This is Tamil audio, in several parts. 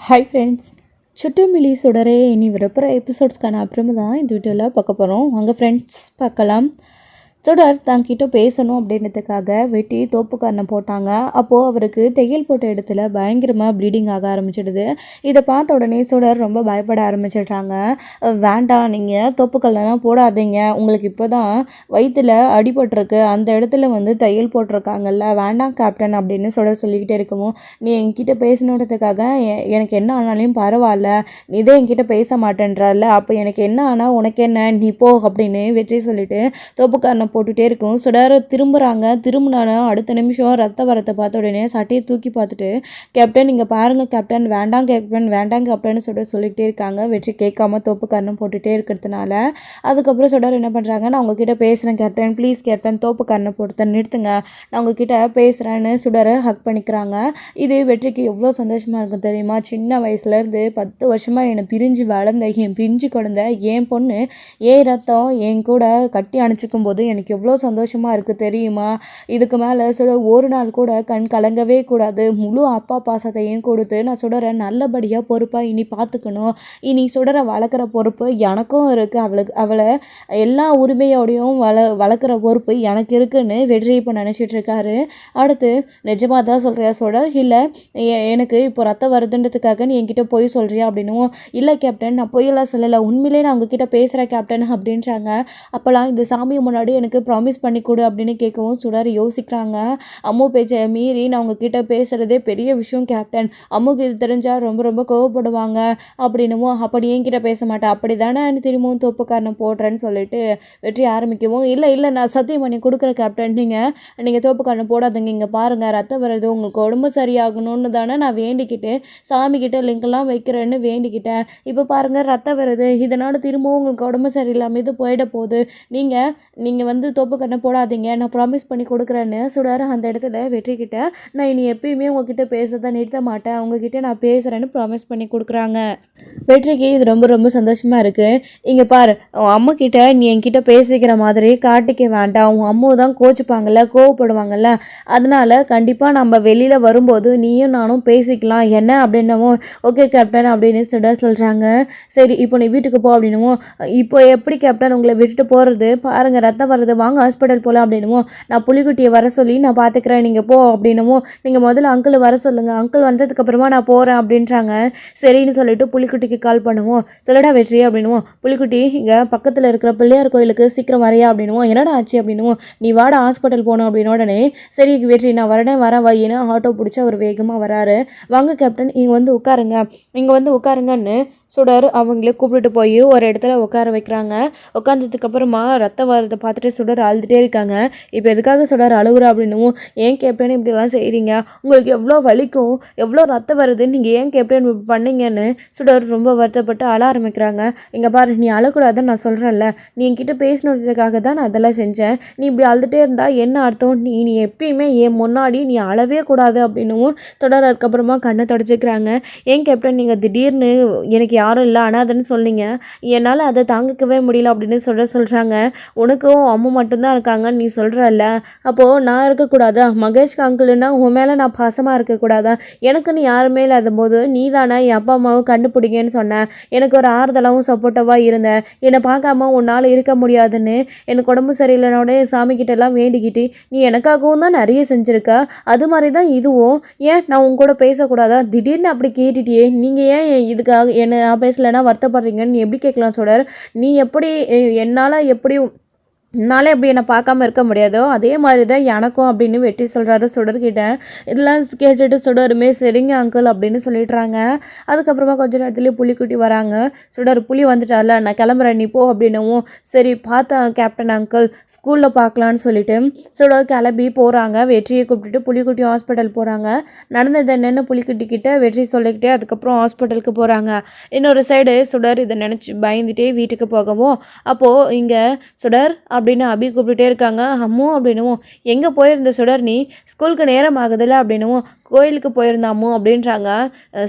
ஹாய் ஃப்ரெண்ட்ஸ், சுட்டு மிலி சுடரே இனி வரப்போகிற எபிசோட்ஸ்க்கான அப்புறமா தான் இந்த வீடியோவில் பார்க்க போகிறோம். வாங்க ஃப்ரெண்ட்ஸ் பார்க்கலாம். சுடர் தங்கிட்ட பேசணும் அப்படின்றதுக்காக வெட்டி தோப்புக்காரனை போட்டாங்க. அப்போது அவருக்கு தையல் போட்ட இடத்துல பயங்கரமாக ப்ளீடிங் ஆக ஆரம்பிச்சிடுது. இதை பார்த்த உடனே சுடர் ரொம்ப பயப்பட ஆரம்பிச்சிடுறாங்க. வேண்டாம், நீங்கள் தோப்புக்கல்லாம் போடாதீங்க, உங்களுக்கு இப்போ தான் வயிற்றில் அடிபட்டிருக்கு, அந்த இடத்துல தையல் போட்டிருக்காங்கல்ல, வேண்டாம் கேப்டன் அப்படின்னு சுடர் சொல்லிக்கிட்டே இருக்கவும், நீ என்கிட்ட பேசணுன்றதுக்காக எனக்கு என்ன ஆனாலையும் பரவாயில்ல, நீ இதே என்கிட்ட பேச மாட்டேன்றல, அப்போ எனக்கு என்ன ஆனால் உனக்கு என்ன, நீ போ அப்படின்னு வெற்றி சொல்லிட்டு தோப்புக்காரனை போட்டுகிட்டே இருக்கும். சுடர் திரும்பினாலும் அடுத்த நிமிஷம் ரத்த வரத்தை பார்த்த உடனே சட்டையை தூக்கி பார்த்துட்டு, கேப்டன் இங்கே பாருங்கள் கேப்டன், வேண்டாம் கேப்டன் வேண்டாம் கேப்டன் சொல்லிக்கிட்டே இருக்காங்க. வெற்றி கேட்காம தோப்புக்காரனும் போட்டுகிட்டே இருக்கிறதுனால அதுக்கப்புறம் சுடர் என்ன பண்ணுறாங்க, நான் உங்ககிட்ட பேசுகிறேன் கேப்டன், ப்ளீஸ் கேப்டன் தோப்புக்காரனை போட்டு நிறுத்துங்க, நான் உங்ககிட்ட பேசுகிறேன்னு சுடரை ஹக் பண்ணிக்கிறாங்க. இது வெற்றிக்கு எவ்வளோ சந்தோஷமாக இருக்கும் தெரியுமா? சின்ன வயசுலேருந்து 10 வருஷமாக என்னை பிரிஞ்சு வளர்ந்த என் பிரிஞ்சு குழந்தை, என் பொண்ணு, என் ரத்தம் என் கூட கட்டி அணைச்சிக்கும் போது எனக்கு எவ்வளோ சந்தோஷமாக இருக்குது தெரியுமா? இதுக்கு மேலே சுடர் ஒரு நாள் கூட கண் கலங்கவே கூடாது. முழு அப்பா பாசத்தையும் கொடுத்து நான் சுடரை நல்லபடியாக பொறுப்பாக இனி பார்த்துக்கணும். இனி சுடரை வளர்க்குற பொறுப்பு எனக்கும் இருக்குது. அவளை எல்லா உரிமையோடையும் வளர்க்குற பொறுப்பு எனக்கு இருக்குன்னு வெற்றி இப்போ நினச்சிட்ருக்காரு. அடுத்து, நிஜமாக தான் சொல்கிறியா சுடர், இல்லை எனக்கு இப்போ ரத்தம் வருதுன்றதுக்காக நீ என்கிட்ட பொய் சொல்கிறியா அப்படின்னும், இல்லை கேப்டன் நான் பொய்யெல்லாம் சொல்லலை, உண்மையிலே நான் உங்ககிட்ட பேசுகிறேன் கேப்டன் அப்படின்றாங்க. அப்போலாம் இந்த சாமி முன்னாடி எனக்கு ப்ராமிஸ் பண்ணி கொடு அப்படின்னு கேட்கவும் சுடர் யோசிக்கிறாங்க. அம்மு பேச்சை மீறி நான் உங்ககிட்ட பேசுகிறதே பெரிய விஷயம் கேப்டன், அம்முக்கு இது தெரிஞ்சால் ரொம்ப ரொம்ப கோவப்படுவாங்க அப்படின்னுமோ, அப்படி என்கிட்ட பேச மாட்டேன், அப்படி தானே திரும்பவும் தோப்புக்காரனை போடுறேன்னு சொல்லிட்டு வெற்றி ஆரம்பிக்கவும், இல்லை நான் சத்தியம் பண்ணி கொடுக்குறேன் கேப்டன், நீங்கள் தோப்புக்காரனை போடாதீங்க, இங்கே பாருங்கள் ரத்தம் வருது, உங்களுக்கு உடம்பு சரியாகணும்னு தானே நான் வேண்டிக்கிட்டு சாமிக்கிட்ட லிங்கெல்லாம் வைக்கிறேன்னு வேண்டிக்கிட்டேன், இப்போ பாருங்கள் ரத்தம் வருது, இதனால் திரும்பவும் உங்களுக்கு உடம்பு சரியில்லாமல் இது போயிட போகுது, நீங்கள் தோப்புக்காரனை போடாதீங்க, நான் ப்ராமிஸ் பண்ணி கொடுக்குறேன்னு சுடர் அந்த இடத்துல வெற்றிக்கிட்ட, நான் இனி எப்பயுமே உங்ககிட்ட பேசதான் நிறுத்த மாட்டேன், உங்ககிட்ட நான் பேசுகிறேன்னு ப்ராமிஸ் பண்ணி கொடுக்குறாங்க. வெற்றிக்கு இது ரொம்ப ரொம்ப சந்தோஷமாக இருக்குது. இங்கே பாரு, உன் அம்மா கிட்ட நீ என்கிட்ட பேசிக்கிற மாதிரி காட்டிக்க வேண்டாம், உன் அம்மா தான் கோச்சிப்பாங்கல்ல, கோவப்படுவாங்கல்ல, அதனால கண்டிப்பாக நம்ம வெளியில் வரும்போது நீயும் நானும் பேசிக்கலாம் என்ன அப்படின்னவும், ஓகே கேப்டன் அப்படின்னு சுடர் சொல்கிறாங்க. சரி இப்போ நீ வீட்டுக்கு போ அப்படின்னவும், இப்போ எப்படி கேப்டன் உங்களை விட்டுட்டு போகிறது, பாருங்கள் ரத்தம் வருது, வாங்க ஹாஸ்பிட்டல் போகலாம் அப்படின்னுமோ, நான் புலிக்குட்டியை வர சொல்லி நான் பார்த்துக்கிறேன், நீங்கள் போ அப்படின்னுமோ, நீங்கள் முதல்ல அங்கிள் வர சொல்லுங்கள், அங்கிள் வந்ததுக்கப்புறமா நான் போகிறேன் அப்படின்றாங்க. சரின்னு சொல்லிட்டு புலிக்குட்டிக்கு கால் பண்ணுவோம். சொல்லடா வெற்றி அப்படின்னுவோம், புலிக்குட்டி இங்கே பக்கத்தில் இருக்கிற பிள்ளையார் கோயிலுக்கு சீக்கிரம் வரையா அப்படின்னுவோம், என்னடா ஆச்சு அப்படின்னுவோம், நீ வாடா ஹாஸ்பிட்டல் போகணும் அப்படின்னு உடனே, சரி வெற்றி நான் வரேன் வையின்னு ஆட்டோ பிடிச்சி அவர் வேகமாக வராரு. வாங்க கேப்டன் இங்கே உட்காருங்கன்னு சுடர் அவங்களே கூப்பிட்டு போய் ஒரு இடத்துல உட்கார வைக்கிறாங்க. உட்காந்ததுக்கப்புறமா ரத்தம் வரதை பார்த்துட்டு சுடர் அழுதுகிட்டே இருக்காங்க. இப்போ எதுக்காக சுடர் அழுகுறா அப்படின்னும், ஏன் கேப்டன் இப்படிலாம் செய்கிறீங்க, உங்களுக்கு எவ்வளோ வலிக்கும், எவ்வளோ ரத்தம் வருது, நீங்கள் ஏன் கேப்டன் பண்ணீங்கன்னு சுடர் ரொம்ப வருத்தப்பட்டு அழ ஆரம்பிக்கிறாங்க. இங்கே பாரு, நீ அழக்கூடாதுன்னு நான் சொல்கிறேன்ல, நீ என்கிட்ட பேசினதுக்காக தான் நான் அதெல்லாம் செஞ்சேன், நீ இப்படி அழுதுகிட்டே இருந்தால் என்ன அர்த்தம், நீ எப்பயுமே என் முன்னாடி நீ அழவே கூடாது அப்படின்னும் சுடர் அதுக்கப்புறமா கண்ணை தொடச்சிக்கிறாங்க. ஏன் கேப்டன் நீங்கள் திடீர்னு எனக்கு யாரும் இல்லை அனாதன்னு சொன்னீங்க, என்னால் அதை தாங்கிக்கவே முடியல அப்படின்னு சொல்கிறாங்க. உனக்கும் அம்மா மட்டும்தான் இருக்காங்கன்னு நீ சொல்கிறல்ல, அப்போது நான் இருக்கக்கூடாதா, மகேஷ் அங்கிள்னா உன் மேலே நான் பாசமாக இருக்கக்கூடாதா, எனக்குன்னு யாருமே இல்லாத போது நீ தானே என் அப்பா அம்மாவும் கண்டுபிடிங்கன்னு சொன்னேன், எனக்கு ஒரு ஆறுதலாகவும் சப்போர்ட்டிவாக இருந்தேன், என்னை பார்க்காம உன்னால் இருக்க முடியாதுன்னு எனக்கு உடம்பு சரியில்லைனோட சாமிக்கிட்டெல்லாம் வேண்டிக்கிட்டு நீ எனக்காகவும் தான் நிறைய செஞ்சுருக்க, அது மாதிரி தான் இதுவும், ஏன் நான் உன் கூட பேசக்கூடாதா, திடீர்னு அப்படி கேட்டுட்டியே, நீங்கள் ஏன் இதுக்காக என்ன பேசலைன்னா வருத்தப்படுறீங்கன்னு நீ எப்படி கேட்கலாம் சுடர், நீ எப்படி என்னால் எப்படி என்னை பார்க்காம இருக்க முடியாதோ அதே மாதிரி தான் எனக்கும் அப்படின்னு வெற்றி சொல்கிறாரு சுடர்கிட்ட. இதெல்லாம் கேட்டுட்டு சுடருமே சரிங்க அங்கிள் அப்படின்னு சொல்லிடுறாங்க. அதுக்கப்புறமா கொஞ்ச நேரத்துலேயே புலிக்குட்டி வராங்க. சுடர் புலி வந்துட்டால, நான் கிளம்புறேன் நீ போ அப்படின்னவும், சரி பார்த்தேன் கேப்டன் அங்கிள், ஸ்கூலில் பார்க்கலான்னு சொல்லிட்டு சுடர் கிளம்பி போகிறாங்க. வெற்றியை கூப்பிட்டுட்டு புலிக்குட்டி ஹாஸ்பிட்டல் போகிறாங்க. நடந்தது என்னென்னு புலிக்குட்டி கிட்ட வெற்றி சொல்லிக்கிட்டே அதுக்கப்புறம் ஹாஸ்பிட்டலுக்கு போகிறாங்க. இன்னொரு சைடு சுடர் இதை நினச்சி பயந்துட்டே வீட்டுக்கு போகவும், அப்போது இங்கே சுடர் அப்படின்னு அபி கூப்பிட்டுட்டே இருக்காங்க. அம்மு அப்படின்னுவோம், எங்கே போயிருந்த சுடர், நீ ஸ்கூலுக்கு நேரம் ஆகுதுல்ல அப்படின்னுவோம், கோயிலுக்கு போயிருந்தாமோ அப்படின்றாங்க.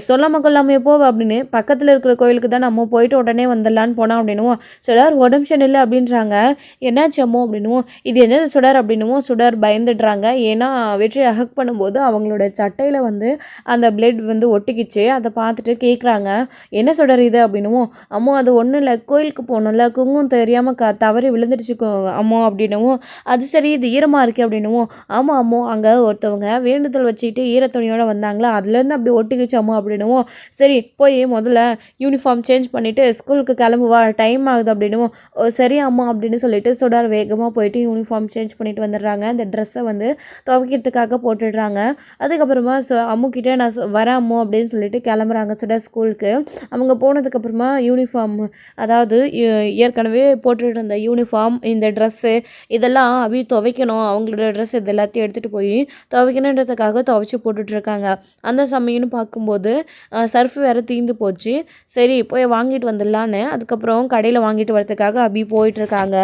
சொல்லாம கொள்ளாமையே போவ அப்படின்னு பக்கத்தில் இருக்கிற கோயிலுக்கு தான் நம்ம போயிட்டு உடனே வந்துடலான்னு போனோம் அப்படின்னுவோம். சுடர் உடம்பு சரியில்லை அப்படின்றாங்க. என்னாச்சு அம்மோ அப்படின்னுவோம். இது என்னது சுடர் அப்படின்னுவோம். சுடர் பயந்துடுறாங்க. ஏன்னா வெற்றியை ஹக் பண்ணும்போது அவங்களோட சட்டையில் வந்து அந்த பிளட் வந்து ஒட்டிக்கிச்சு. அதை பார்த்துட்டு கேட்குறாங்க, என்ன சுடர் இது அப்படின்னுவோம். அம்மோ அது ஒன்றும் இல்லை, கோயிலுக்கு போகணும்ல, குங்குமம் தெரியாமல் தவறி விழுந்துடுச்சு அம்மோ அப்படின்னுவோம். அது சரி, இது ஈரமாக இருக்குது அப்படின்னுவோம். ஆமாம் அம்மோ, அங்கே ஒருத்தவங்க வேண்டுதல் வச்சுக்கிட்டு ஈரத்துணியோடு வந்தாங்களா, அதுலேருந்து அப்படி ஒட்டிக்கிச்சு அம்மோ அப்படின்னுவோம். சரி போய் முதல்ல யூனிஃபார்ம் சேஞ்ச் பண்ணிவிட்டு ஸ்கூலுக்கு கிளம்புவா, டைம் ஆகுது அப்படின்னுவோம். சரி அம்மா அப்படின்னு சொல்லிட்டு சுடர் வேகமாக போயிட்டு யூனிஃபார்ம் சேஞ்ச் பண்ணிட்டு வந்துடுறாங்க. அந்த ட்ரெஸ்ஸை வந்து துவைக்கிறதுக்காக போட்டுடுறாங்க. அதுக்கப்புறமா அம்முக்கிட்ட நான் வரேன் அம்மு அப்படின்னு சொல்லிட்டு கிளம்புறாங்க சுடர் ஸ்கூலுக்கு. அவங்க போனதுக்கப்புறமா யூனிஃபார்ம், அதாவது ஏற்கனவே போட்டுட்டு இருந்த யூனிஃபார்ம், இந்த ட்ரெஸ்ஸு இதெல்லாம் அபி துவைக்கணும், அவங்களோட ட்ரெஸ் இது எல்லாத்தையும் எடுத்துகிட்டு போய் துவைக்கணுன்றதுக்காக துவைச்சி போட்டுட்ருக்காங்க. அந்த சமயம்னு பார்க்கும்போது சர்ஃப் வேறு தீர்ந்து போச்சு. சரி போய் வாங்கிட்டு வந்துடலான்னு அதுக்கப்புறம் கடையில் வாங்கிட்டு வரதுக்காக அபி போயிட்டுருக்காங்க.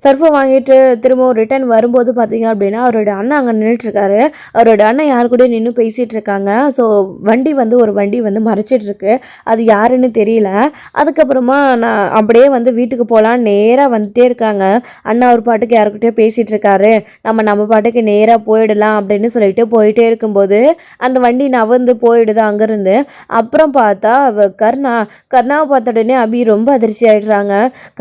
சர்ஃபை வாங்கிட்டு திரும்பவும் ரிட்டர்ன் வரும்போது பார்த்தீங்க அப்படின்னா அவரோட அண்ணன் அங்கே நின்றுட்டுருக்காரு. அவரோட அண்ணன் யார் கூட நின்று பேசிகிட்டு இருக்காங்க. ஸோ ஒரு வண்டி வந்து மறைச்சிட்ருக்கு, அது யாருன்னு தெரியல. அதுக்கப்புறமா நான் அப்படியே வந்து வீட்டுக்கு போகலான்னு நேராக வந்துட்டே இருக்காங்க. அண்ணா ஒரு பாட்டுக்கு யாருக்கிட்டே பேசிகிட்டு இருக்காரு. நம்ம பாட்டுக்கு நேராக போயிடலாம் அப்படின்னு சொல்லிட்டு போயிட்டே இருக்கும்போது அந்த வண்டி நவந்து போயிடுது அங்கேருந்து. அப்புறம் பார்த்தா கர்ணாவை பார்த்த உடனே அபி ரொம்ப அதிர்ச்சி ஆகிடுறாங்க.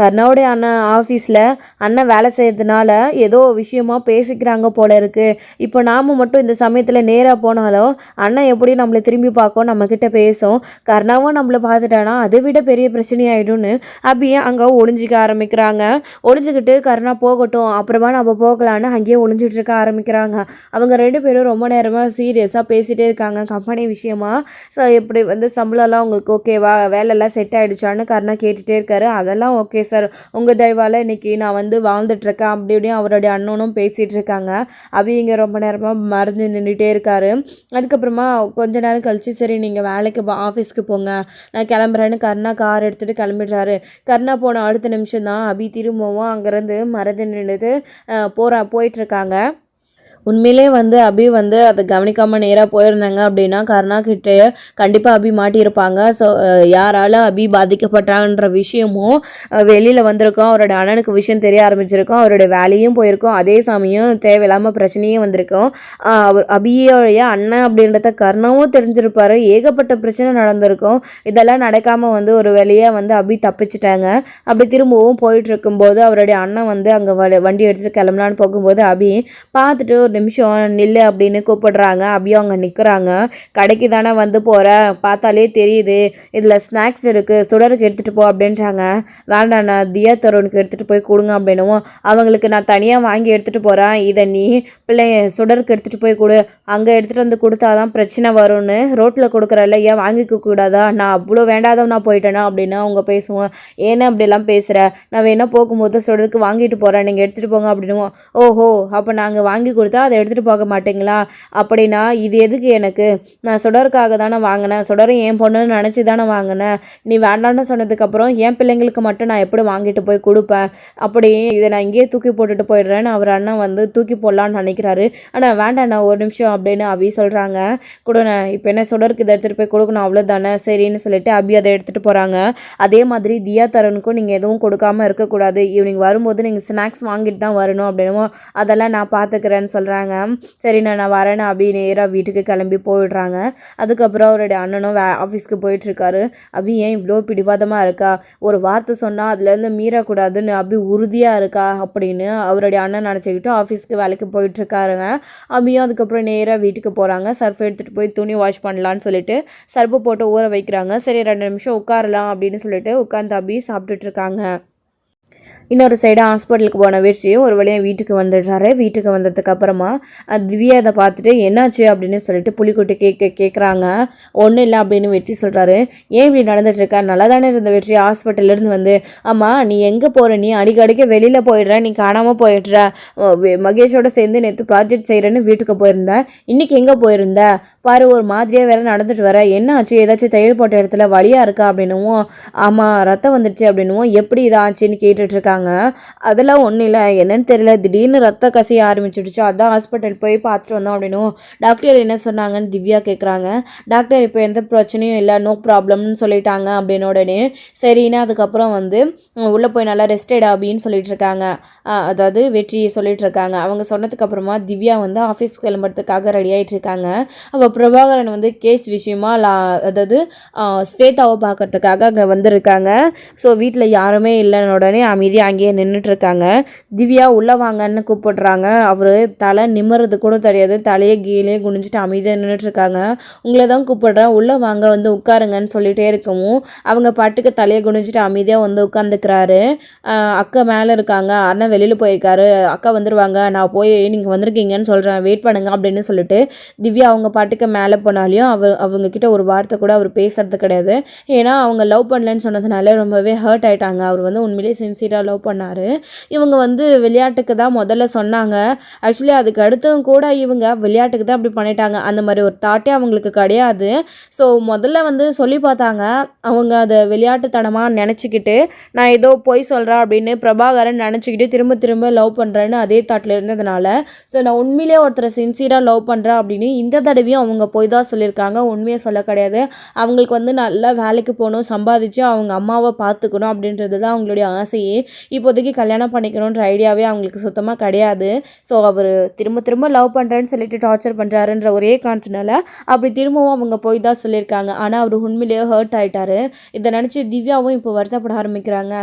கர்ணாவுடைய அண்ணன் ஆஃபீஸில் அண்ணன் வேலை செய்கிறதுனால ஏதோ விஷயமா பேசிக்கிறாங்க போல இருக்குது. இப்போ நாம் மட்டும் இந்த சமயத்தில் நேராக போனாலும் அண்ணன் எப்படி நம்மளை திரும்பி பார்க்கும், நம்மக்கிட்ட பேசும். கர்ணாவும் நம்மளை பார்த்துட்டானா அதை விட பெரிய பிரச்சனையாயிடும்னு அப்படியே அங்கே ஒளிஞ்சிக்க ஆரம்பிக்கிறாங்க. ஒளிஞ்சிக்கிட்டு கர்ணா போகட்டும், அப்புறமா நம்ம போகலான்னு அங்கேயே ஒளிஞ்சிட்டு இருக்க ஆரம்பிக்கிறாங்க. அவங்க 2 பேரும் ரொம்ப நேரமாக சீரியஸாக பேசிகிட்டே இருக்காங்க கம்பெனி விஷயமா. ஸோ எப்படி வந்து சம்பளம்லாம் உங்களுக்கு ஓகேவா, வேலையெல்லாம் செட் ஆகிடுச்சான்னு கர்ணா கேட்டுகிட்டே இருக்காரு. அதெல்லாம் ஓகே சார், உங்கள் தயவால் இன்றைக்கி நான் வந்து வாழ்ந்துட்டுருக்கேன் அப்படி இப்படியும் அவருடைய அண்ணனும் பேசிகிட்டு இருக்காங்க. அவங்க ரொம்ப நேரமாக மறைஞ்சு நின்றுட்டே இருக்காரு. அதுக்கப்புறமா கொஞ்ச நேரம் கழிச்சு சரி நீங்கள் வேலைக்கு ஆஃபீஸ்க்கு போங்க, நான் கிளம்புறேன்னு கர்ணா கார் எடுத்துகிட்டு கிளம்பிடுறாரு. கர்ணா போன அடுத்த நிமிஷம் தான் அபி திரும்பவும் அங்கேருந்து மறைஞ்சு நின்றுட்டு போயிட்டுருக்காங்க. உண்மையிலே வந்து அபி வந்து அதை கவனிக்காமல் நேராக போயிருந்தாங்க அப்படின்னா கருணா கிட்டே கண்டிப்பாக அபி மாட்டியிருப்பாங்க. ஸோ யாரால் அபி பாதிக்கப்பட்டான்ற விஷயமும் வெளியில் வந்திருக்கோம். அவரோட அண்ணனுக்கு விஷயம் தெரிய ஆரம்பிச்சிருக்கோம். அவரோட வேலையும் போயிருக்கோம். அதே சமயம் தேவையில்லாமல் பிரச்சனையும் வந்திருக்கோம். அவர் அபியோடைய அண்ணன் அப்படின்றத கருணாவும் தெரிஞ்சிருப்பார். ஏகப்பட்ட பிரச்சனை நடந்திருக்கும். இதெல்லாம் நடக்காமல் வந்து ஒரு வேலையாக வந்து அபி தப்பிச்சிட்டாங்க. அப்படி திரும்பவும் போயிட்டு இருக்கும்போது அவருடைய அண்ணன் வந்து அங்கே வண்டி எடுத்துகிட்டு கிளம்பலான்னு போகும்போது அபி பார்த்துட்டு ஒரு நிமிஷம் நில்லு அப்படின்னு கூப்பிடுறாங்க. அபியும் அங்கே நிற்கிறாங்க. கடைக்கு தானே வந்து போகிறேன், பார்த்தாலே தெரியுது, இதில் ஸ்நாக்ஸ் இருக்குது, சுடருக்கு எடுத்துகிட்டு போ அப்படின்றாங்க. வேண்டாம், நான் தியா தருணுக்கு எடுத்துகிட்டு போய் கொடுங்க அப்படின்னுவோம். அவங்களுக்கு நான் தனியாக வாங்கி எடுத்துகிட்டு போகிறேன், இதை நீ சுடருக்கு எடுத்துகிட்டு போய் கொடு, அங்கே எடுத்துகிட்டு வந்து கொடுத்தாதான் பிரச்சனை வரும்னு ரோட்டில் கொடுக்குறல்ல, ஏன் வாங்கிக்க கூடாதா, நான் அவ்வளோ வேண்டாதவன் நான் போயிட்டேனா அப்படின்னு அவங்க பேசுவோம். ஏன்னா அப்படிலாம் பேசுகிற, நான் வேணா போகும்போது சுடருக்கு வாங்கிட்டு போகிறேன், நீங்கள் எடுத்துகிட்டு போங்க அப்படின்னுவோம். ஓஹோ, அப்போ நாங்கள் வாங்கி கொடுத்தா அதை எடுத்துகிட்டு போக மாட்டீங்களா அப்படின்னா, இது எதுக்கு எனக்கு, நான் சுடருக்காக தானே வாங்கினேன், சுடரும் என் பொண்ணுன்னு நினச்சி தானே வாங்கினேன், நீ வேண்டான்னு சொன்னதுக்கப்புறம் என் பிள்ளைங்களுக்கு மட்டும் நான் எப்படி வாங்கிட்டு போய் கொடுப்பேன், அப்படி இதை நான் இங்கேயே தூக்கி போட்டுட்டு போயிடுறேன்னு அவர் அண்ணன் வந்து தூக்கி போடலான்னு நினைக்கிறாரு. ஆனால் வேண்டாண்ணா ஒரு நிமிஷம் அப்படின்னு அபி சொல்கிறாங்க. கொடுண்ணே, இப்போ என்ன சுடருக்கு இதை எடுத்துகிட்டு போய் கொடுக்கணும் அவ்வளோதானே, சரின்னு சொல்லிட்டு அபி அதை எடுத்துகிட்டு போகிறாங்க. அதே மாதிரி தியா தருணுக்கும் நீங்கள் எதுவும் கொடுக்காமல் இருக்கக்கூடாது, ஈவினிங் வரும்போது நீங்கள் ஸ்நாக்ஸ் வாங்கிட்டு தான் வரணும் அப்படின்னு, அதெல்லாம் நான் பார்த்துக்கிறேன்னு சொல்கிறாங்க. சரி நான் வரேன்னு அபி நேராக வீட்டுக்கு கிளம்பி போயிடுறாங்க. அதுக்கப்புறம் அவருடைய அண்ணனும் ஆஃபீஸ்க்கு போயிட்டுருக்காரு. அபி ஏன் இவ்வளோ பிடிவாதமாக இருக்கா, ஒரு வார்த்தை சொன்னால் அதுலேருந்து மீறக்கூடாதுன்னு அபி உறுதியாக இருக்கா அப்படின்னு அவருடைய அண்ணன் நினச்சிக்கிட்டு ஆஃபீஸ்க்கு வேலைக்கு போயிட்டுருக்காருங்க. அபியும் அதுக்கப்புறம் நேராக வீட்டுக்கு போகிறாங்க. சர்ஃப் எடுத்துகிட்டு போய் துணி வாஷ் பண்ணலான்னு சொல்லிட்டு சர்ஃபு போட்டு ஊற வைக்கிறாங்க. சரி 2 நிமிஷம் உட்காரலாம் அப்படின்னு சொல்லிட்டு உட்காந்து அபி சாப்பிட்டுட்ருக்காங்க. இன்னொரு சைடு ஹாஸ்பிட்டலுக்கு போன வெற்றியும் ஒரு வழியாக வீட்டுக்கு வந்துடுறாரு. வீட்டுக்கு வந்ததுக்கப்புறமா திவ்யா அதை பார்த்துட்டு என்னாச்சு அப்படின்னு சொல்லிட்டு புலிக்குட்டி கேட்குறாங்க. ஒன்றும் இல்லை அப்படின்னு வெற்றி சொல்கிறாரு. ஏன் இப்படி நடந்துட்டுருக்கா, நல்லா தானே இருந்த வெற்றி ஹாஸ்பிட்டல்லேருந்து வந்து, ஆமாம் நீ எங்கே போகிற, நீ அடிக்கடிக்க வெளியில் போயிடுற, நீ காணாமல் போயிடுற, மகேஷோட சேர்ந்து நேற்று ப்ராஜெக்ட் செய்கிறேன்னு வீட்டுக்கு போயிருந்த, இன்றைக்கி எங்கே போயிருந்த, பாரு ஒரு மாதிரியாக வேற நடந்துட்டு வர, என்ன ஆச்சு, ஏதாச்சும் தையல் போட்ட இடத்துல வலியாக இருக்கா அப்படின்னுவும், ஆமாம் ரத்தம் வந்துடுச்சு அப்படின்னுவும், எப்படி இதாச்சுன்னு கேட்டுட்ருக்காங்க. அதெல்லாம் ஒன்றும் இல்லை, என்னன்னு தெரியல, திடீர்னு ரத்த கசிய ஆரம்பிச்சிடுச்சு, அதான் ஹாஸ்பிட்டல் போய் பார்த்துட்டு வந்தோம் அப்படின்னும். டாக்டர் என்ன சொன்னாங்கன்னு திவ்யா கேட்குறாங்க. டாக்டர் இப்போ எந்த பிரச்சனையும் இல்லை, நோ ப்ராப்ளம்னு சொல்லிட்டாங்க அப்படின்னு உடனே சரின்னு அதுக்கப்புறம் வந்து உள்ளே போய் நல்லா ரெஸ்டட் அப்படின்னு சொல்லிட்டு இருக்காங்க. அதாவது வெற்றி சொல்லிட்டு இருக்காங்க. அவங்க சொன்னதுக்கு அப்புறமா திவ்யா வந்து ஆஃபீஸ் கிளம்புறதுக்காக ரெடி ஆகிட்டு இருக்காங்க. அப்போ பிரபாகரன் வந்து கேஸ் விஷயமா அதாவது ஸ்வேதாவை பார்க்கறதுக்காக அங்கே வந்திருக்காங்க. ஸோ வீட்டில் யாருமே இல்லைன்னு உடனே அமைதியாக அங்கேயே நின்றுட்டுருக்காங்க. திவ்யா உள்ளே வாங்கன்னு கூப்பிடுறாங்க. அவர் தலை நிம்மறது கூட தெரியாது, தலையை கீழே குனிஞ்சிட்டு அமைதியாக நின்றுட்டுருக்காங்க. உங்களை தான் கூப்பிடுறேன், உள்ளே வாங்க வந்து உட்காருங்கன்னு சொல்லிகிட்டே இருக்கவும் அவங்க பாட்டுக்கு தலையை குனிஞ்சிட்டு அமைதியாக வந்து உட்காந்துக்கிறாரு. அக்கா மேலே இருக்காங்க, அண்ணன் வெளியில் போயிருக்காரு, அக்கா வந்துடுவாங்க, நான் போய் நீங்கள் வந்திருக்கீங்கன்னு சொல்கிறேன், வெயிட் பண்ணுங்க அப்படின்னு சொல்லிட்டு திவ்யா அவங்க பாட்டுக்கு மேலே போனாலையும் அவங்கக்கிட்ட ஒரு வார்த்தை கூட அவர் பேசுறது கிடையாது. ஏன்னா அவங்க லவ் பண்ணலன்னு சொன்னதுனால ரொம்பவே ஹர்ட் ஆகிட்டாங்க. அவர் வந்து உண்மையிலே சின்சியராக லவ் பண்ணார். இவங்க வந்து விளையாட்டுக்கு தான் முதல்ல சொன்னாங்க. ஆக்சுவலி அதுக்கு அடுத்தும் கூட இவங்க விளையாட்டுக்கு தான் அப்படி பண்ணிட்டாங்க. அந்த மாதிரி ஒரு தாட்டே அவங்களுக்கு கிடையாது. ஸோ முதல்ல வந்து சொல்லி பார்த்தாங்க. அவங்க அதை விளையாட்டுத்தனமாக நினச்சிக்கிட்டு நான் ஏதோ பொய் சொல்கிறேன் அப்படின்னு பிரபாகரன் நினச்சிக்கிட்டு திரும்ப திரும்ப லவ் பண்ணுறேன்னு அதே தாட்டில் இருந்ததுனால, ஸோ நான் உண்மையிலே ஒருத்தரை சின்சியராக லவ் பண்ணுறேன் அப்படின்னு இந்த தடவையும் அவங்க போய் தான் சொல்லியிருக்காங்க, உண்மையை சொல்ல கிடையாது. அவங்களுக்கு வந்து நல்லா வேலைக்கு போகணும், சம்பாதிச்சு அவங்க அம்மாவை பார்த்துக்கணும் அப்படின்றது தான் அவங்களுடைய ஆசையே. இப்போதைக்கு கல்யாணம் பண்ணிக்கணுன்ற ஐடியாவே அவங்களுக்கு சுத்தமாக கிடையாது. ஸோ அவர் திரும்ப திரும்ப லவ் பண்ணுறேன்னு சொல்லிட்டு டார்ச்சர் பண்ணுறாருன்ற ஒரே காரணத்தினால அப்படி திரும்பவும் அவங்க போய் தான் சொல்லியிருக்காங்க. ஆனால் அவர் உண்மையிலேயே ஹர்ட் ஆகிட்டாரு. இதை நினச்சி திவ்யாவும் இப்போ வருத்தப்பட ஆரம்பிக்கிறாங்க.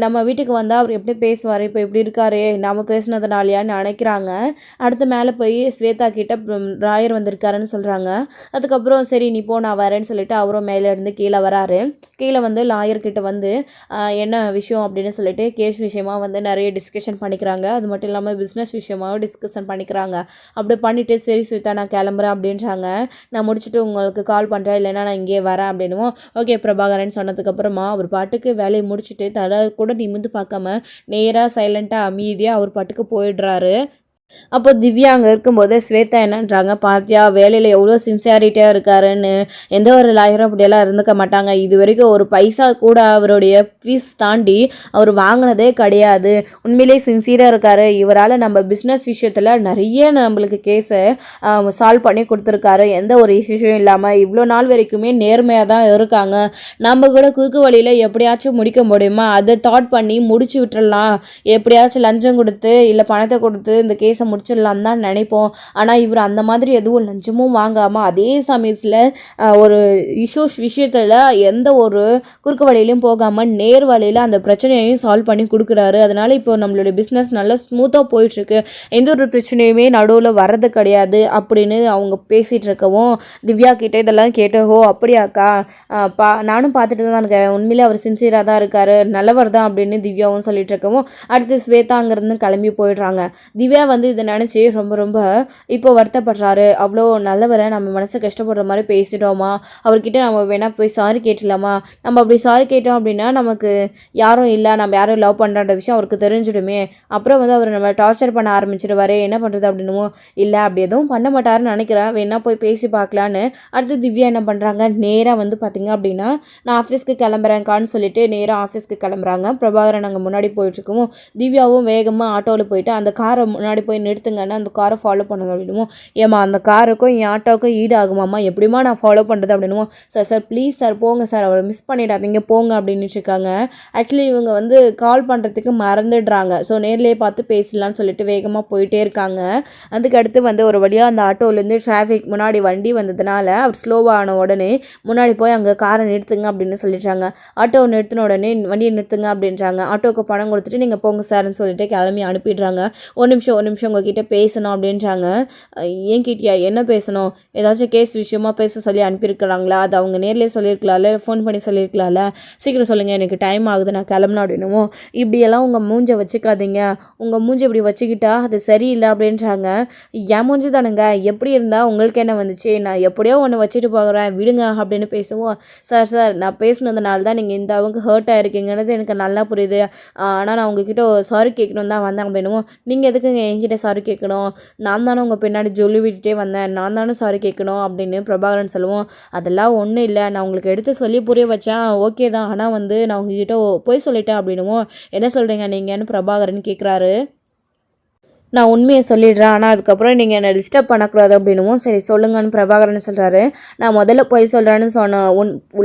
நம்ம வீட்டுக்கு வந்தால் அவர் எப்படி பேசுவார், இப்போ எப்படி இருக்காரு, நாம் பேசினதுனாலையான்னு நினைக்கிறாங்க. அடுத்து மேலே போய் ஸ்வேதா கிட்ட ராயர் வந்திருக்காருன்னு சொல்கிறாங்க. அதுக்கப்புறம் சரி நீ போ நான் வரேன்னு சொல்லிட்டு அவரும் மேலே இருந்து கீழே வராரு. கீழே வந்து லாயர்கிட்ட வந்து என்ன விஷயம் அப்படின்னு சொல்லிட்டு கேஸ் விஷயமா வந்து நிறைய டிஸ்கஷன் பண்ணிக்கிறாங்க. அது மட்டும் இல்லாமல் பிஸ்னஸ் விஷயமாகவும் டிஸ்கஷன் பண்ணிக்கிறாங்க. அப்படி பண்ணிவிட்டு சரி ஸ்வேதா நான் கிளம்புறேன் அப்படின்றாங்க. நான் முடிச்சுட்டு உங்களுக்கு கால் பண்ணுறேன், இல்லைன்னா நான் இங்கே வரேன் அப்படின்னும். ஓகே பிரபாகரன் சொன்னதுக்கப்புறமா அவர் பாட்டுக்கு வேலையை முடிச்சுட்டு தலை கூட நிமிந்து பார்க்காம நேராக சைலண்ட்டாக அமைதியாக அவர் பாட்டுக்கு போயிடுறாரு. அப்போ திவ்யா அங்கே இருக்கும்போது ஸ்வேதா என்னன்றாங்க, பார்த்தியா வேலையில் எவ்வளோ சின்சியாரிட்டியாக இருக்காருன்னு, எந்த ஒரு லாயரும் அப்படியெல்லாம் இருந்துக்க மாட்டாங்க, இது வரைக்கும் ஒரு பைசா கூட அவருடைய ஃபீஸ் தாண்டி அவர் வாங்கினதே கிடையாது, உண்மையிலே சின்சியராக இருக்காரு, இவரால் நம்ம பிஸ்னஸ் விஷயத்தில் நிறைய நம்மளுக்கு கேஸை சால்வ் பண்ணி கொடுத்துருக்காரு, எந்த ஒரு இஷ்யூஸும் இல்லாமல் இவ்வளோ நாள் வரைக்குமே நேர்மையாக தான் இருக்காங்க, நம்ம கூட குறுக்கு வழியில் எப்படியாச்சும் முடிக்க முடியுமா, அதை தாட் பண்ணி முடிச்சு விட்டுடலாம், எப்படியாச்சும் லஞ்சம் கொடுத்து இல்லை பணத்தை கொடுத்து இந்த கேஸ் முடிச்சிடலாம் தான் நினைப்போம். ஆனால் இவர் அந்த மாதிரி எதுவும் லஞ்சமும் வாங்காமல் அதே சமயத்தில் ஒரு இஷ்யூஸ் விஷயத்தில் எந்த ஒரு குறுக்கு வழியிலையும் போகாமல் நேர் வழியில் அந்த பிரச்சனையையும் சால்வ் பண்ணி கொடுக்குறாரு. அதனால் இப்போ நம்மளுடைய பிஸ்னஸ் நல்லா ஸ்மூத்தாக போயிட்டுருக்கு, எந்த ஒரு பிரச்சனையுமே நடுவில் வர்றது கிடையாது அப்படின்னு அவங்க பேசிகிட்டு இருக்கவும் திவ்யா கிட்டே இதெல்லாம் கேட்டோ அப்படியாக்கா நானும் பார்த்துட்டு தான் இருக்கேன், உண்மையிலே அவர் சின்சியராக தான் இருக்காரு, நல்லவர் தான் அப்படின்னு திவ்யாவும் சொல்லிட்டு இருக்கவும் அடுத்து ஸ்வேதா அங்கேருந்து கிளம்பி போயிடுறாங்க. திவ்யா வந்து இதை நினச்சி ரொம்ப ரொம்ப இப்போ வருத்தப்படுறாரு. அவ்வளோ நல்லவரை நம்ம மனசை கஷ்டப்படுற மாதிரி பேசிட்டோமா, அவர்கிட்ட நம்ம வேணால் போய் சாரி கேட்டலாமா, நம்ம அப்படி சாரி கேட்டோம் அப்படின்னா நமக்கு யாரும் இல்லை, நம்ம யாரும் லவ் பண்ணுற விஷயம் அவருக்கு தெரிஞ்சிடுமே, அப்புறம் வந்து அவர் நம்ம டார்ச்சர் பண்ண ஆரம்பிச்சிடுவார், என்ன பண்ணுறது அப்படின்னும். இல்லை அப்படி எதுவும் பண்ண மாட்டாருன்னு நினைக்கிறேன், வேணா போய் பேசி பார்க்கலான்னு அடுத்து திவ்யா என்ன பண்ணுறாங்க, நேராக வந்து பார்த்திங்க அப்படின்னா நான் ஆஃபீஸ்க்கு கிளம்புறேன்க்கான்னு சொல்லிட்டு நேராக ஆஃபீஸ்க்கு கிளம்புறாங்க. பிரபாகரன் அங்கே முன்னாடி போயிட்டுருக்கவும் திவ்யாவும் வேகமாக ஆட்டோவில் போயிட்டு அந்த காரை முன்னாடி போய் நிறுத்துங்கன்னா அந்த காரை ஃபாலோ பண்ணுங்க அப்படின்னுவோம். ஏமா அந்த காருக்கும் என் ஆட்டோவுக்கும் ஈடு ஆகுமாம்மா, எப்படிமா நான் ஃபாலோ பண்ணுறது அப்படின்னுவோம். சார் ப்ளீஸ் சார் போங்க சார், அவரை மிஸ் பண்ணிடாதீங்க போங்க அப்படின்னு இருக்காங்க. ஆக்சுவலி இவங்க வந்து கால் பண்ணுறதுக்கு மறந்துடுறாங்க. ஸோ நேர்லேயே பார்த்து பேசலான்னு சொல்லிட்டு வேகமாக போயிட்டே இருக்காங்க. அதுக்கடுத்து வந்து ஒரு வழியாக அந்த ஆட்டோலேருந்து டிராஃபிக் முன்னாடி வண்டி வந்ததுனால அவர் ஸ்லோவான உடனே முன்னாடி போய் அங்கே காரை நிறுத்துங்க அப்படின்னு சொல்லிடுறாங்க. ஆட்டோ நிறுத்தின உடனே வண்டியை நிறுத்துங்க அப்படின்றாங்க. ஆட்டோவுக்கு பணம் கொடுத்துட்டு நீங்கள் போங்க சார்ன்னு சொல்லிட்டு கிளம்பி அனுப்பிடுறாங்க. ஒரு நிமிஷம் உங்ககிட்ட பேசணும் அப்படின்றாங்க. ஏன் கிட்டியா என்ன பேசணும், ஏதாச்சும் கேஸ் விஷயமா பேச சொல்லி அனுப்பியிருக்கிறாங்களா, அது அவங்க நேர்லேயே சொல்லியிருக்கலாம்ல, ஃபோன் பண்ணி சொல்லியிருக்கலாம்ல, சீக்கிரம் சொல்லுங்கள் எனக்கு டைம் ஆகுது நான் கிளம்பணும் அப்படின்னுமோ. இப்படியெல்லாம் உங்கள் மூஞ்சை வச்சுக்காதீங்க, உங்கள் மூஞ்சை இப்படி வச்சுக்கிட்டா அது சரியில்லை அப்படின்றாங்க. என் மூஞ்சி தானுங்க, எப்படி இருந்தால் உங்களுக்கு என்ன வந்துச்சு, நான் எப்படியோ ஒன்று வச்சுட்டு போகிறேன் விடுங்க அப்படின்னு பேசுவோம். சார் நான் பேசுனதுனால தான் நீங்கள் இந்த அவங்க ஹர்ட் ஆகிருக்கீங்கன்றது எனக்கு நல்லா புரியுது, ஆனால் நான் உங்ககிட்ட சாரி கேட்கணும் தான் வந்தேன் அப்படின்னுவோம். நீங்கள் எதுக்குங்க என்கிட்ட ஏன் சாரி கேட்கணும், நான் தானே உங்கள் பின்னாடி சொல்லி விட்டுட்டே வந்தேன், நான் தானே சாரி கேட்கணும் அப்படின்னு பிரபாகரன் சொல்லுவோம். அதெல்லாம் ஒன்றும் இல்லை, நான் உங்களுக்கு எடுத்து சொல்லி புரிய வச்சேன், ஓகே தான், ஆனால் வந்து நான் உங்ககிட்ட போய் சொல்லிட்டேன் அப்படின்னுவோம். என்ன சொல்கிறீங்க நீங்கன்னு பிரபாகரன் கேட்குறாரு. நான் உண்மையை சொல்லிடுறேன், ஆனால் அதுக்கப்புறம் நீங்கள் என்னை டிஸ்டர்ப் பண்ணக்கூடாது அப்படின்னுவும். சரி சொல்லுங்கன்னு பிரபாகரன் சொல்கிறாரு. நான் முதல்ல போய் சொல்கிறேன்னு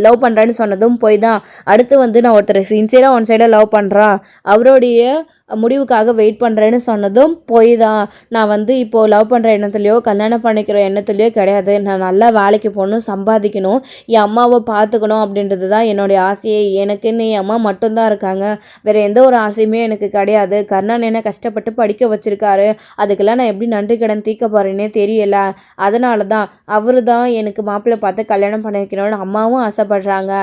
லவ் பண்ணுறேன்னு சொன்னதும் போய் தான். அடுத்து வந்து நான் ஒருத்தர் சின்சியராக ஒன் சைடாக லவ் பண்ணுறா, அவருடைய முடிவுக்காக வெயிட் பண்ணுறேன்னு சொன்னதும் போய் தான். நான் வந்து இப்போது லவ் பண்ணுற எண்ணத்துலையோ கல்யாணம் பண்ணிக்கிற எண்ணத்துலையோ கிடையாது. நான் நல்லா வேலைக்கு போகணும், சம்பாதிக்கணும், என் அம்மாவை பார்த்துக்கணும் அப்படின்றது தான் என்னுடைய ஆசையே. எனக்குன்னு என் அம்மா மட்டும்தான் இருக்காங்க, வேறு எந்த ஒரு ஆசையுமே எனக்கு கிடையாது. கர்ணன் என்ன கஷ்டப்பட்டு படிக்க வச்சுருக்காரு, அதுக்கெல்லாம் நான் எப்படி நன்றி கடன் தீர்க்க போகிறேன்னே தெரியல. அதனால தான் அவர் தான் எனக்கு மாப்பிள்ளை பார்த்து கல்யாணம் பண்ணி வைக்கணும்னு அம்மாவும் ஆசைப்படுறாங்க.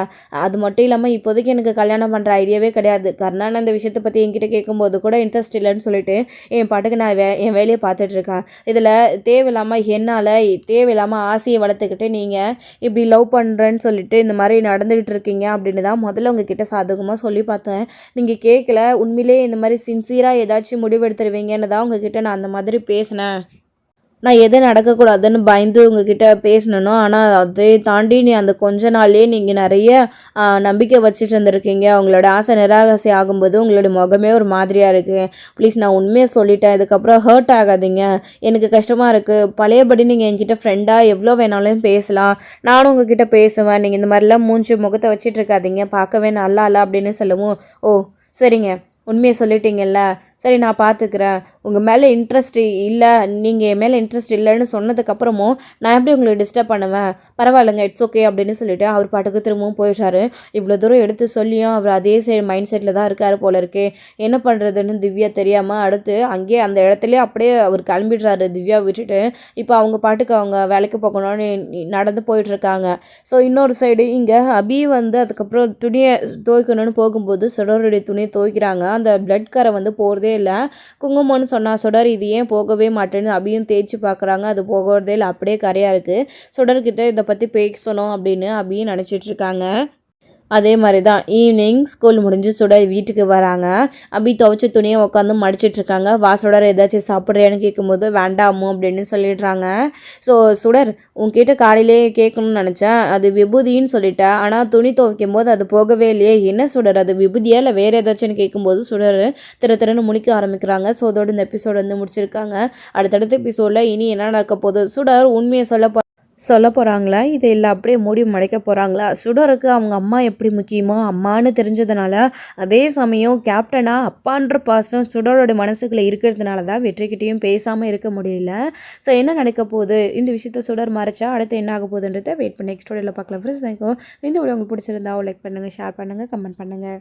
அது மட்டும் இல்லாமல் இப்போதைக்கு எனக்கு கல்யாணம் பண்ணுற ஐடியாவே கிடையாது. கர்ணன் அந்த விஷயத்தை பற்றி என்கிட்ட கேட்கும்போது கூட இன்ட்ரெஸ்ட் இல்லைன்னு சொல்லிட்டு என் பாட்டுக்கு நான் என் வேலையை பார்த்துட்ருக்கேன். இதில் தேவையில்லாமல் ஆசையை வளர்த்துக்கிட்டு நீங்கள் இப்படி லவ் பண்ணுறேன்னு சொல்லிட்டு இந்த மாதிரி நடந்துகிட்டு இருக்கீங்க அப்படின்னு தான் முதல்ல உங்ககிட்ட சாதகமாக சொல்லி பார்த்தேன். நீங்கள் கேட்கல. உண்மையிலே இந்த மாதிரி சின்சியராக ஏதாச்சும் முடிவெடுத்துருவீங்கன்னு தான் உங்ககிட்ட நான் அந்த மாதிரி பேசினேன். நான் எது நடக்கக்கூடாதுன்னு பயந்து உங்ககிட்ட பேசணும். ஆனால் அதை தாண்டி நீ அந்த கொஞ்ச நாள்லேயே நீங்கள் நிறைய நம்பிக்கை வச்சுட்டு இருந்திருக்கீங்க. உங்களோட ஆசை நிராகரிசி ஆகும்போது உங்களோட முகமே ஒரு மாதிரியாக இருக்குது. ப்ளீஸ் நான் உண்மையை சொல்லிட்டேன், இதுக்கப்புறம் ஹர்ட் ஆகாதீங்க. எனக்கு கஷ்டமாக இருக்குது. பழையபடி நீங்கள் என்கிட்ட ஃப்ரெண்டாக எவ்வளோ வேணாலும் பேசலாம், நானும் உங்ககிட்ட பேசுவேன். நீங்கள் இந்த மாதிரிலாம் மூஞ்சி முகத்தை வச்சிட்டு இருக்காதீங்க, பார்க்கவே நல்லா இல்லை அப்படின்னு சொல்லவும், ஓ சரிங்க உண்மையை சொல்லிட்டீங்கல்ல, சரி நான் பார்த்துக்கிறேன். உங்கள் மேலே இன்ட்ரெஸ்ட் இல்லை, நீங்கள் என் மேலே இன்ட்ரெஸ்ட் இல்லைன்னு சொன்னதுக்கப்புறமும் நான் எப்படி உங்களை டிஸ்டர்ப் பண்ணுவேன், பரவாயில்லைங்க இட்ஸ் ஓகே அப்படின்னு சொல்லிவிட்டு அவர் பாட்டுக்கு திரும்பவும் போயிட்டாரு. இவ்வளோ தூரம் எடுத்து சொல்லியும் அவர் அதே மைண்ட் செட்டில் தான் இருக்கார் போல இருக்கே. என்ன பண்ணுறதுன்னு திவ்யா தெரியாமல் அடுத்து அங்கேயே அந்த இடத்துலேயே அப்படியே அவர் கிளம்பிடுறாரு திவ்யா விட்டுட்டு. இப்போ அவங்க பாட்டுக்கு அவங்க வேலைக்கு போகணும்னு நடந்து போயிட்டுருக்காங்க. ஸோ இன்னொரு சைடு இங்கே அபி வந்து அதுக்கப்புறம் துணியை துவைக்கணும்னு போகும்போது சுடருடைய துணியை துவைக்கிறாங்க. அந்த பிளட் கரை வந்து போகிறதே இல்லை. குங்குமம்னு சொன்னா சுடர் இது ஏன் போகவே மாட்டேன்னு அபியும் தேய்ச்சி பார்க்குறாங்க. அது போகிறதே இல்லை, அப்படியே கரையாக இருக்குது. சுடர்கிட்ட இதை பற்றி பேசணும் அப்படின்னு அபியும் நினச்சிட்ருக்காங்க. அதே மாதிரி தான் ஈவினிங் ஸ்கூல் முடிஞ்சு சுடர் வீட்டுக்கு வராங்க. அப்படி துவைச்ச துணியை உட்காந்து மடிச்சிட்ருக்காங்க. சுடர் ஏதாச்சும் சாப்பிட்றியான்னு கேட்கும்போது வேண்டாமோ அப்படின்னு சொல்லிடுறாங்க. ஸோ சுடர் உங்ககிட்ட காலையிலே கேட்கணும்னு நினச்சேன், அது விபூதின்னு சொல்லிட்டேன், ஆனால் துணி துவைக்கும் போது அது போகவே இல்லையே, என்ன சுடர் அது விபூதியா இல்லை வேறு ஏதாச்சும்னு கேட்கும்போது சுடர் திறன்னு முடிக்க ஆரம்பிக்கிறாங்க. ஸோ அதோடு இந்த எபிசோடு வந்து முடிச்சிருக்காங்க. அடுத்தடுத்த எபிசோடில் இனி என்ன நடக்க போகுது, சுடர் உண்மையை சொல்ல போகிறாங்களா, இது இல்லை அப்படியே மூடி மடைக்க போகிறாங்களா? சுடருக்கு அவங்க அம்மா எப்படி முக்கியமோ அம்மானு தெரிஞ்சதுனால, அதே சமயம் கேப்டனாக அப்பான்ற பாசம் சுடரோட மனசுக்குள்ளே இருக்கிறதுனால தான் வெற்றிக்கிட்டையும் பேசாமல் இருக்க முடியல. ஸோ என்ன நடக்க போகுது, இந்த விஷயத்த சுடர் மறைச்சா அடுத்து என்ன ஆக போகுதுன்றதை வெயிட் பண்ணி நெக்ஸ்ட் வீடியோவில் பார்க்கலாம். ஃப்ரெண்ட்ஸ் இந்த வீடியோ உங்களுக்கு பிடிச்சிருந்தா லைக் பண்ணுங்கள், ஷேர் பண்ணுங்கள், கமெண்ட் பண்ணுங்கள்.